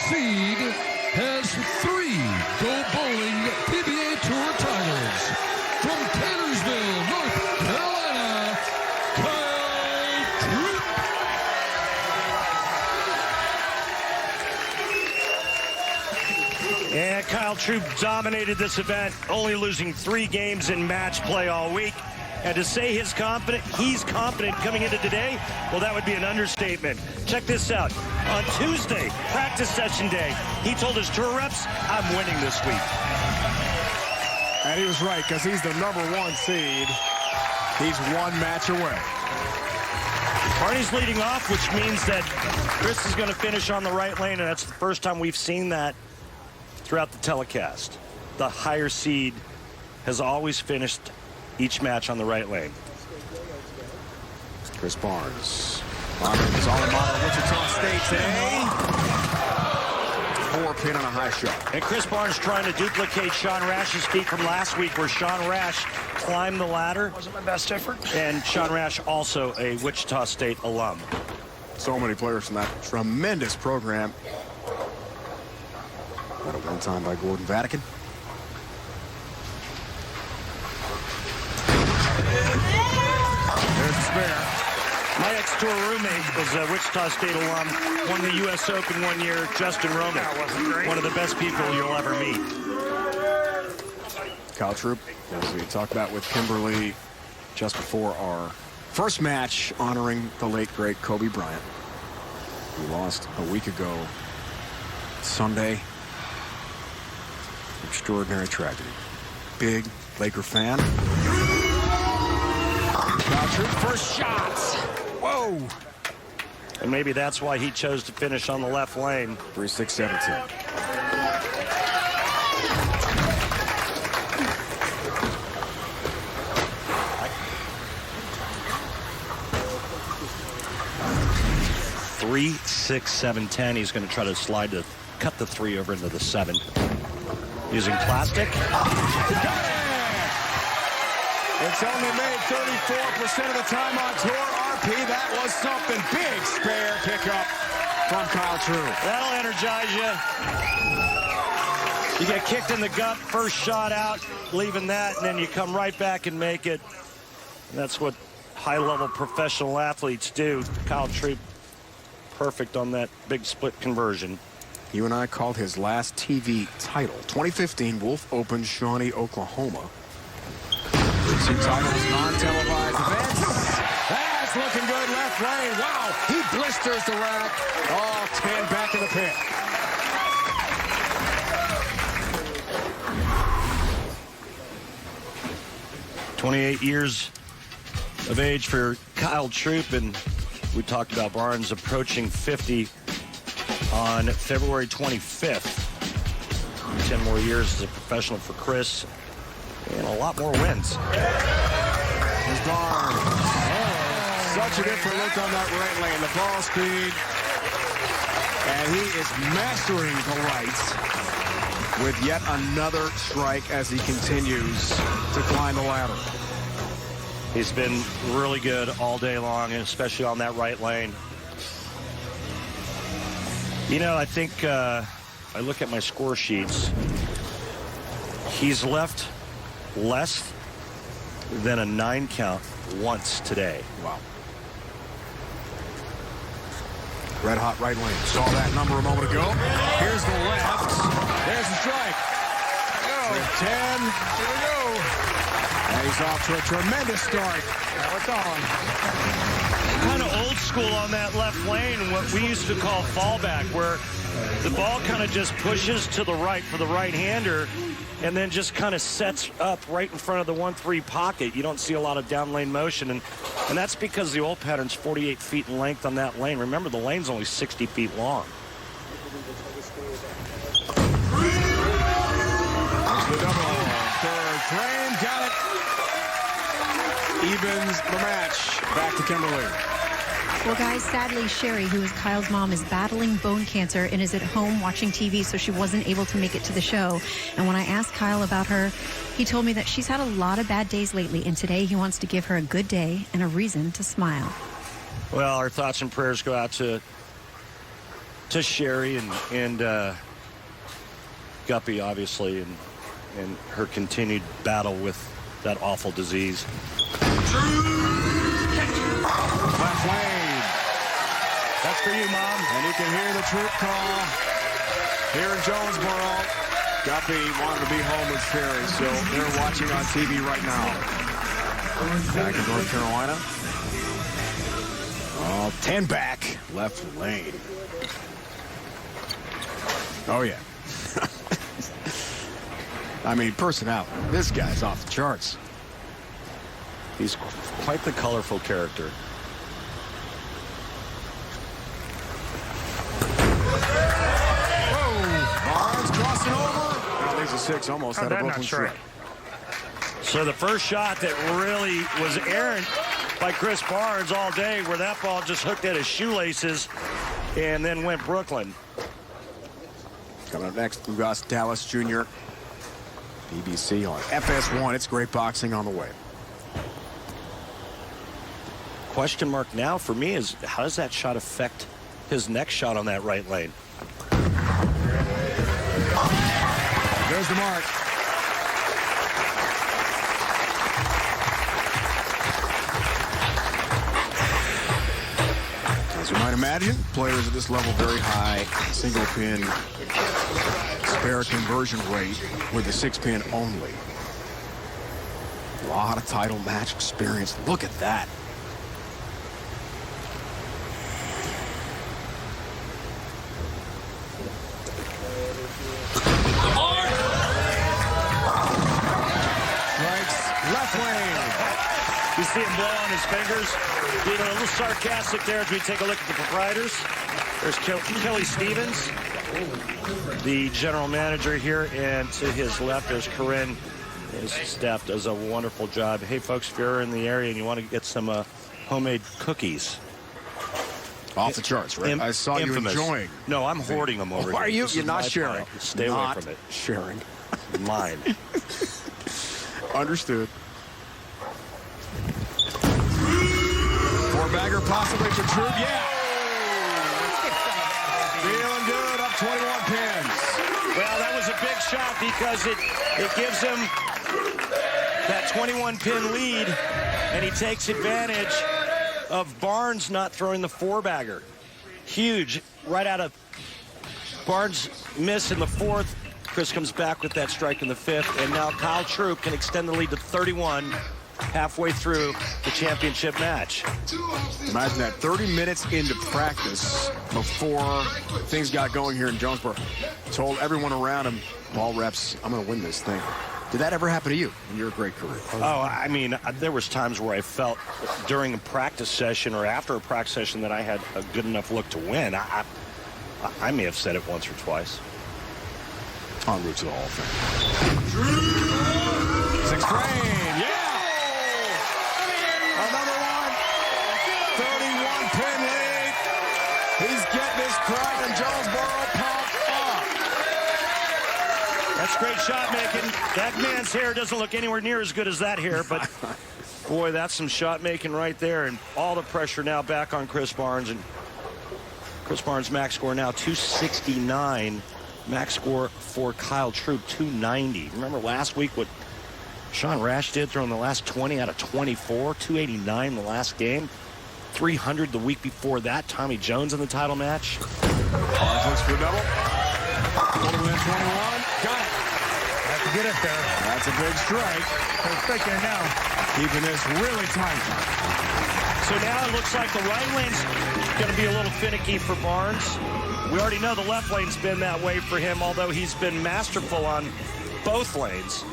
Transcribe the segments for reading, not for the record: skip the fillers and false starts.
seed has 3 Go Bowling PBA Tour titles. From Taylorsville, North Carolina, Kyle Troup. And Kyle Troup dominated this event, only losing 3 games in match play all week. And to say he's confident coming into today, well, that would be an understatement. Check this out. On Tuesday, practice session day, he told his tour reps, I'm winning this week. And he was right, because he's the #1 seed. He's 1 match away. Barney's leading off, which means that Chris is going to finish on the right lane, and that's the first time we've seen that throughout the telecast. The higher seed has always finished each match on the right lane. Chris Barnes. His alma mater, Wichita State today. 4-pin on a high shot. And Chris Barnes trying to duplicate Sean Rash's feat from last week, where Sean Rash climbed the ladder. Wasn't my best effort. And Sean Rash, also a Wichita State alum. So many players from that tremendous program. Got a one-time by Gordon Vatican. There's the spare. My ex-tour roommate was a Wichita State alum, won the U.S. Open 1 year, Justin Roman. One of the best people you'll ever meet. Kyle Troup, as we talked about with Kimberly just before our first match honoring the late, great Kobe Bryant. We lost a week ago Sunday. Extraordinary tragedy. Big Laker fan. Kyle Troup, first shots. Whoa. And maybe that's why he chose to finish on the left lane. 3-6-17. Three, 6, 7, 10. He's going to try to slide to cut the 3 over into the 7. Using plastic. It's only made 34% of the time on tour. RP, that was something. Big spare pickup from Kyle Troup. That'll energize you. You get kicked in the gut, first shot out, leaving that, and then you come right back and make it. And that's what high-level professional athletes do. Kyle Troup, perfect on that big split conversion. You and I called his last TV title, 2015 Wolf Open, Shawnee, Oklahoma. 2 titles, non-televised events. That's looking good, left lane. Wow, he blisters the rack. All 10 back in the pit. "28 years of age for Kyle Troup, and we talked about Barnes approaching 50 on February 25th. 10 more years as a professional for Chris, and a lot more wins. Here's Barnes. Oh, such a different look on that right lane. The ball speed. And he is mastering the rights with yet another strike as he continues to climb the ladder. He's been really good all day long, and especially on that right lane. You know, I think I look at my score sheets. He's left less than a 9 count once today. Wow. Red hot right lane. Saw that number a moment ago. Here's the left. There's the strike. There's 10. Here we go. And he's off to a tremendous start. Now it's on. Kind of old school on that left lane, what we used to call fallback, where the ball kind of just pushes to the right for the right-hander and then just kind of sets up right in front of the 1-3 pocket. You don't see a lot of down lane motion, and that's because the old pattern's 48 feet in length on that lane. Remember, the lane's only 60 feet long. There's the double. Third frame, got it. Evens the match. Back to Kimberly. Well, guys, sadly, Sherry, who is Kyle's mom, is battling bone cancer and is at home watching TV, so she wasn't able to make it to the show. And when I asked Kyle about her, he told me that she's had a lot of bad days lately, and today he wants to give her a good day and a reason to smile. Well, our thoughts and prayers go out to to Sherry and Guppy, obviously, and her continued battle with that awful disease. Left lane. That's for you, Mom. And you can hear the Troup call here in Jonesboro. Guppy wanted to be home with Sherry, so they're watching on TV right now. Back in North Carolina. 10 back, left lane. Oh, yeah. I mean, personality. This guy's off the charts. He's quite the colorful character. Barnes crossing over. Oh, there's a 6 almost out of open straight. So the first shot that really was errant by Chris Barnes all day, where that ball just hooked at his shoelaces and then went Brooklyn. Coming up next, Ugas Dallas Jr. BBC on FS1. It's great boxing on the way. Question mark now for me is, how does that shot affect his next shot on that right lane? There's the mark. As you might imagine, players at this level, very high single pin spare conversion rate with the 6-pin only. A lot of title match experience. Look at that. Left lane. You see him blow on his fingers. Being a little sarcastic there as we take a look at the proprietors. There's Kelly Stevens, the general manager here, and to his left there's Corinne. His staff does a wonderful job. Hey, folks, if you're in the area and you want to get some homemade cookies. Off the charts, right? I saw Infamous. you enjoying. No, I'm hoarding them over here. Why are you? This You're is not my sharing. pile. Stay away from it. Sharing. Mine. Understood. 4-bagger possibly for Troup. Yeah. Feeling good. Up 21 pins. Well, that was a big shot because it gives him that 21-pin lead, and he takes advantage of Barnes not throwing the 4-bagger. Huge. Right out of Barnes' miss in the 4th. Chris comes back with that strike in the 5th, and now Kyle Troup can extend the lead to 31 halfway through the championship match. Imagine that, 30 minutes into practice before things got going here in Jonesboro. Told everyone around him, ball reps, I'm going to win this thing. Did that ever happen to you in your great career? Oh, I mean, there was times where I felt during a practice session or after a practice session that I had a good enough look to win. I may have said it once or twice. En route to the Hall of Fame. 6th frame, yeah! Another one. 31-pin lead. He's getting his crowd in Jonesboro pumped up. That's great shot making. That man's hair doesn't look anywhere near as good as that hair, but boy, that's some shot making right there. And all the pressure now back on Chris Barnes. And Chris Barnes' max score now 269. Max score for Kyle Troup, 290. Remember last week what Sean Rash did, throwing the last 20 out of 24, 289 the last game, 300 the week before that. Tommy Jones in the title match. Barnes looks for a double. Within 21. Got it. Have to get it there. That's a big strike. They're thinking now. Keeping this really tight. So now it looks like the right lane's going to be a little finicky for Barnes. We already know the left lane's been that way for him, although he's been masterful on both lanes.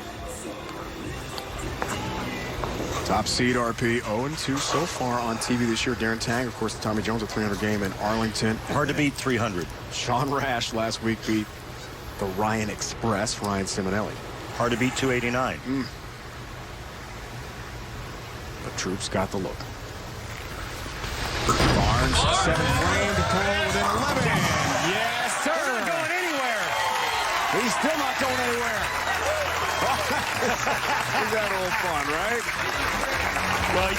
Top seed RP 0-2 so far on TV this year. Darren Tang, of course, the Tommy Jones, a 300 game in Arlington. Hard to beat 300. Sean Rash last week beat the Ryan Express, Ryan Simonelli. Hard to beat 289. The Troup's got the look. Barnes, 7th frame to pull within 11. Yes, sir. He's not going anywhere. He's still not going anywhere. He's having a little fun, right? Well,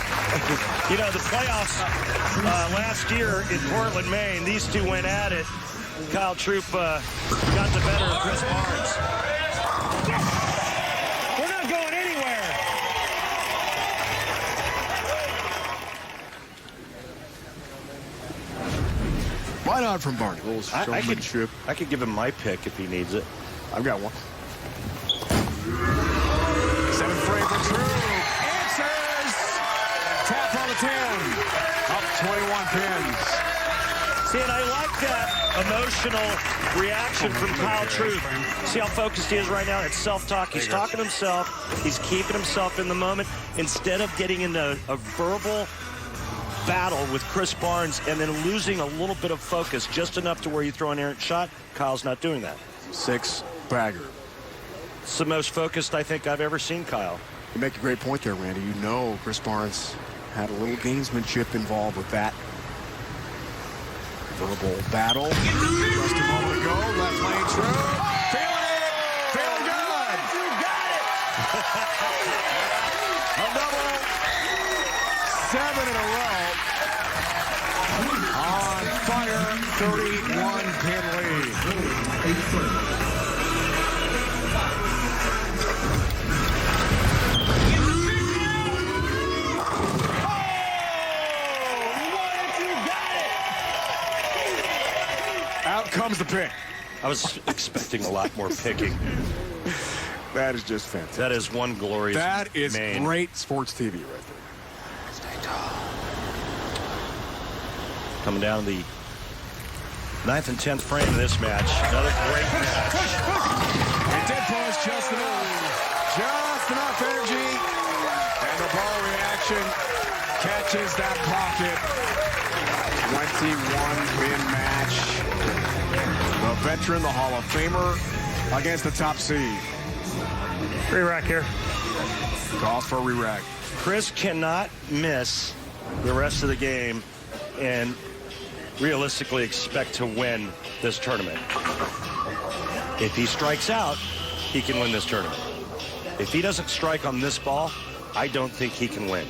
you know, the playoffs last year in Portland, Maine, these two went at it. Kyle Troup got the better of Chris Barnes. We're not going anywhere. Why not from Barnes? A little showmanship. I could give him my pick if he needs it. I've got one. 7th frame for Troup. Answers. Tap on the 10. Up 21 pins. See, and I like that emotional reaction from Kyle Troup. See how focused he is right now? It's self-talk. He's talking to himself. He's keeping himself in the moment instead of getting into a verbal battle with Chris Barnes and then losing a little bit of focus, just enough to where you throw an errant shot. Kyle's not doing that. 6 bagger. It's the most focused I think I've ever seen Kyle. You make a great point there, Randy. You know Chris Barnes had a little gamesmanship involved with that verbal battle. Just a moment ago, left lane Troup. Feeling it! Feeling good! You got it! A double. 7 in a row. On fire, 31 pin lead. Out comes the pick. I was expecting a lot more picking. That is just fantastic. That is one glorious That is main. great sports TV right there. Coming down the 9th and 10th frame of this match. Another great match. It did push just enough energy. And the ball reaction catches that pocket. 21-pin match. The veteran, the Hall of Famer, against the top seed. Re-rack here. Calls for a re-rack. Chris cannot miss the rest of the game and realistically expect to win this tournament. If he strikes out, he can win this tournament. If he doesn't strike on this ball, I don't think he can win.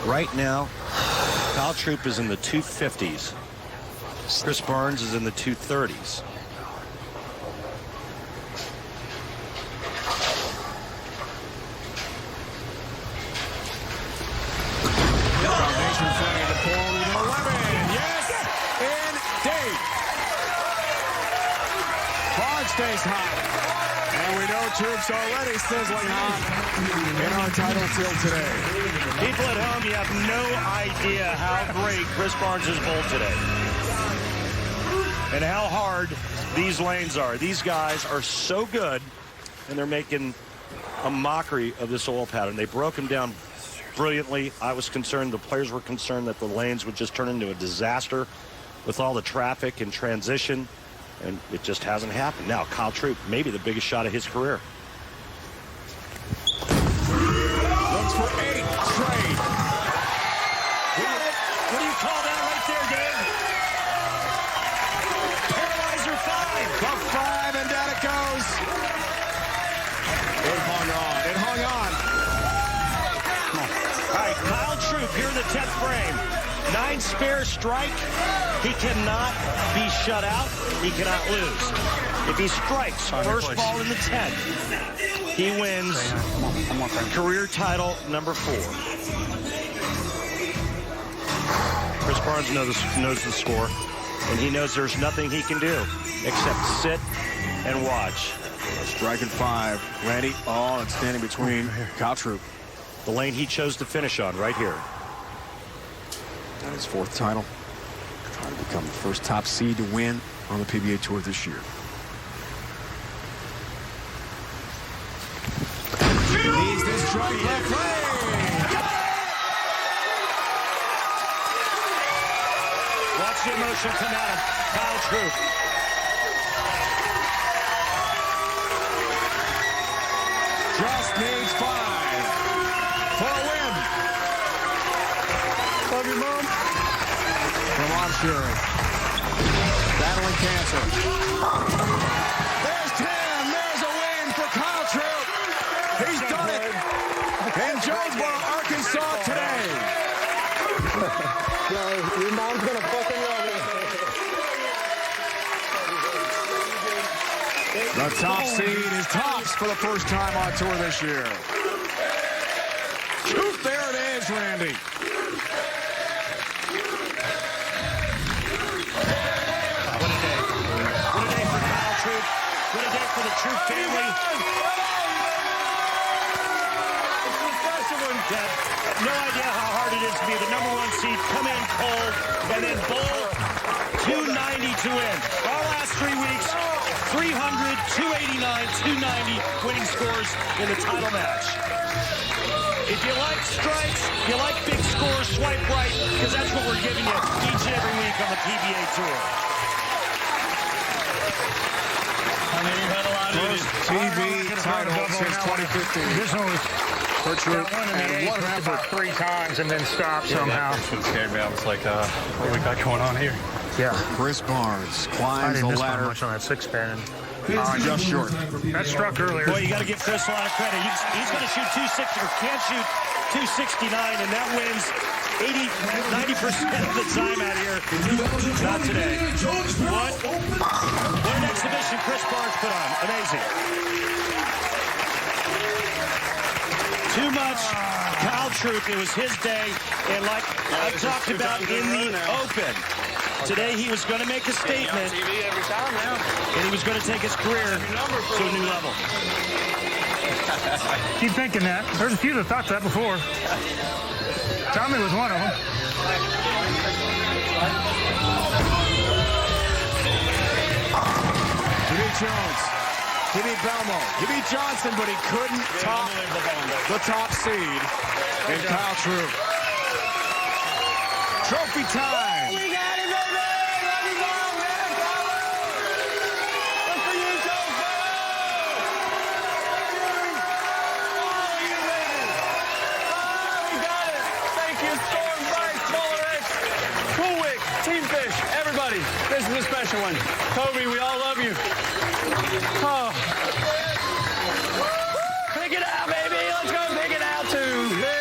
Right now, Kyle Troup is in the 250s. Chris Barnes is in the 230s. Foundation frame to pull with 11. Yes, indeed. Barnes stays hot. And we know Troup's already sizzling hot in our title till today. People at home, you have no idea how great Chris Barnes has bowled today. And how hard these lanes are. These guys are so good, and they're making a mockery of this oil pattern. They broke him down brilliantly. I was concerned, the players were concerned that the lanes would just turn into a disaster with all the traffic and transition, and it just hasn't happened. Now, Kyle Troup, maybe the biggest shot of his career. Looks for 8 straight. What do you call that right there, Dave? Paralyzer 5. The 5, and down it goes. It hung on. It hung on. All right, Kyle Troup here in the 10th frame. 9 spare strike. He cannot be shut out. He cannot lose. If he strikes first ball in the 10th, he wins career title number 4. Chris Barnes knows the score, and he knows there's nothing he can do except sit and watch. Striking 5. Randy, oh, it's standing between Kyle Troup. The lane he chose to finish on right here. And his 4th title. Trying to become the first top seed to win on the PBA Tour this year. Needs this strike left lane. Watch the emotion come out of Kyle Troup. Just needs 5 for a win. Love you, Mom. From Onshore. Battling cancer. There's 10. There's a win for Kyle Troup. He's done it in Jonesboro, Arkansas today. No, your mom's gonna fucking love it. The top seed is tops for the first time on tour this year. Troup, there it is, Randy. What a day. What a day for Kyle Troup. What a day for the Troup family. No idea how hard it is to be the #1 seed, come in cold, and then bowl 290 to win. Our last 3 weeks, 300, 289, 290 winning scores in the title match. If you like strikes, you like big scores, swipe right, because that's what we're giving you each and every week on the PBA Tour. I mean, you've had a lot of First TV title since 2015. This one was For Troup, one in the and eighth what an just about effort. 3 times and then stopped somehow. That's what scared me. I was like, what we got going on here? Yeah. Chris Barnes I climbs didn't the miss ladder much on that 6-pin. just short. That struck earlier. Boy, you got to give Chris a lot of credit. He's going to shoot 260 or can't shoot 269, and that wins 90% of the time out here. Not today. What an exhibition Chris Barnes put on. Amazing. Too much Kyle Troup. It was his day, and like I talked about in the Open, today he was going to make a statement, and he was going to take his career to a new level. Keep thinking that. There's a few that thought that before. Tommy was one of them. He beat Jones. He beat Belmo. He beat Johnson, but he couldn't top the top seed in Kyle Troup. Trophy time. We got it, baby! Let me go, man! Good for you, Jonesboro! Oh, you baby! Oh, we got it! Thank you, Storm, Bryce, Bowler X, Coolwick, Team Fish, everybody. This is a special one. Toby, we all love you. Oh. Pick it out, baby! Let's go pick it out, too! Yeah!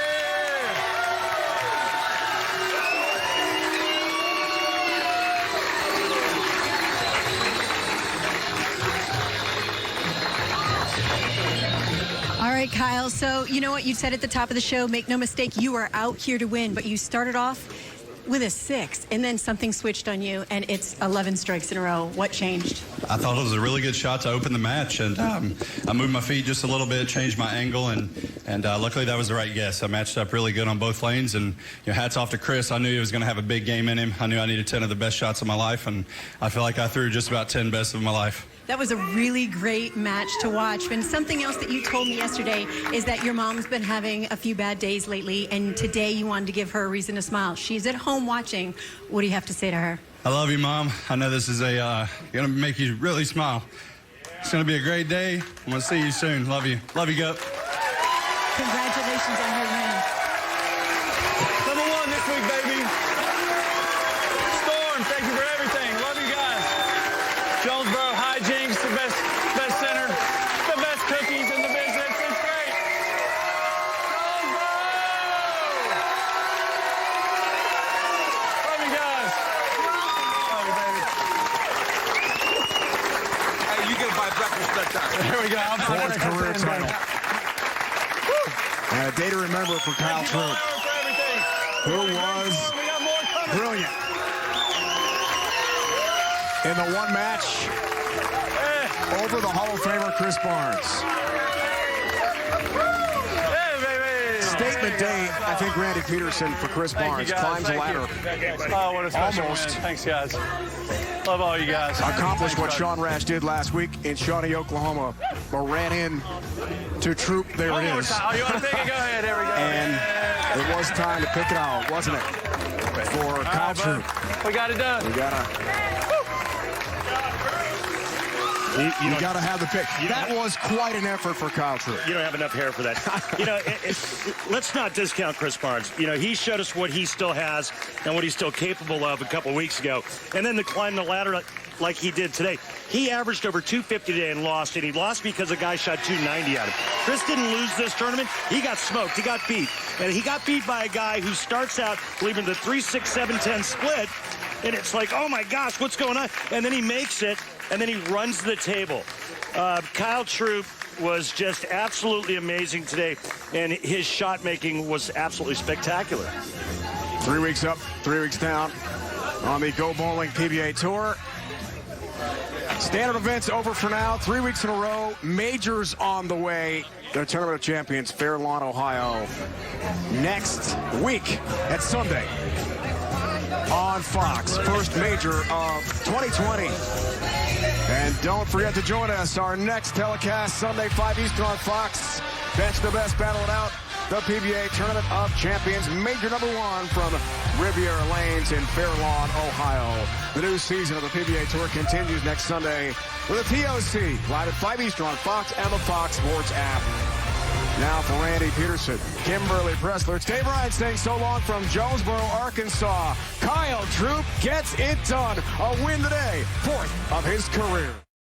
All right, Kyle. So you know what you said at the top of the show? Make no mistake, you are out here to win. But you started off with a 6, and then something switched on you, and it's 11 strikes in a row. What changed? I thought it was a really good shot to open the match, and I moved my feet just a little bit, changed my angle, and luckily that was the right guess. I matched up really good on both lanes, and hats off to Chris. I knew he was going to have a big game in him. I knew I needed 10 of the best shots of my life, and I feel like I threw just about 10 best of my life. That was a really great match to watch. And something else that you told me yesterday is that your mom's been having a few bad days lately, and today you wanted to give her a reason to smile. She's at home watching. What do you have to say to her? I love you, Mom. I know this is going to make you really smile. It's going to be a great day. I'm going to see you soon. Love you. Love you, Go. Congratulations on your win. #1 this week, baby. Storm, thank you for everything. Love you guys. Jonesboro Hijinks, the best center, the best cookies in the business. It's great. Jonesboro! Love you guys. Love you, baby. Hey, you get my breakfast bedtime. Here we go. Fourth career title. And a day to remember for Kyle Troup, who was brilliant in the one match over the Hall of Famer Chris Barnes. Statement day, I think Randy Peterson for Chris Barnes climbs the ladder. Oh, what a special Almost. win. Thanks, guys. Love all you guys. Accomplished what Sean Rash did last week in Shawnee, Oklahoma, but ran in to Troup. There One it more is. time. Oh, you want to pick it? Go ahead. There we go. And it was time to pick it out, wasn't it? For Kyle Troup. We got it done. We gotta have the pick. That was quite an effort for Kyle Troup. You don't have enough hair for that. Let's not discount Chris Barnes. He showed us what he still has and what he's still capable of a couple weeks ago. And then to climb the ladder, like he did today. He averaged over 250 today and lost, and he lost because a guy shot 290 at him. Chris didn't lose this tournament. He got smoked. He got beat. And he got beat by a guy who starts out believing the 3-6-7-10 split, and it's like, oh my gosh, what's going on? And then he makes it, and then he runs the table. Kyle Troup was just absolutely amazing today, and his shot making was absolutely spectacular. 3 weeks up, 3 weeks down on the Go Bowling PBA Tour. Standard events over for now. 3 weeks in a row. Majors on the way. The Tournament of Champions, Fair Lawn, Ohio. Next week at Sunday on Fox. First major of 2020. And don't forget to join us. Our next telecast, Sunday, 5 Eastern on Fox. Bench the Best, battle it out. The PBA Tournament of Champions, major number 1 from Riviera Lanes in Fair Lawn, Ohio. The new season of the PBA Tour continues next Sunday with a TOC live at 5 Eastern on Fox and the Fox Sports app. Now for Randy Peterson, Kimberly Pressler, it's Dave Ryan saying so long from Jonesboro, Arkansas. Kyle Troup gets it done. A win today, 4th of his career.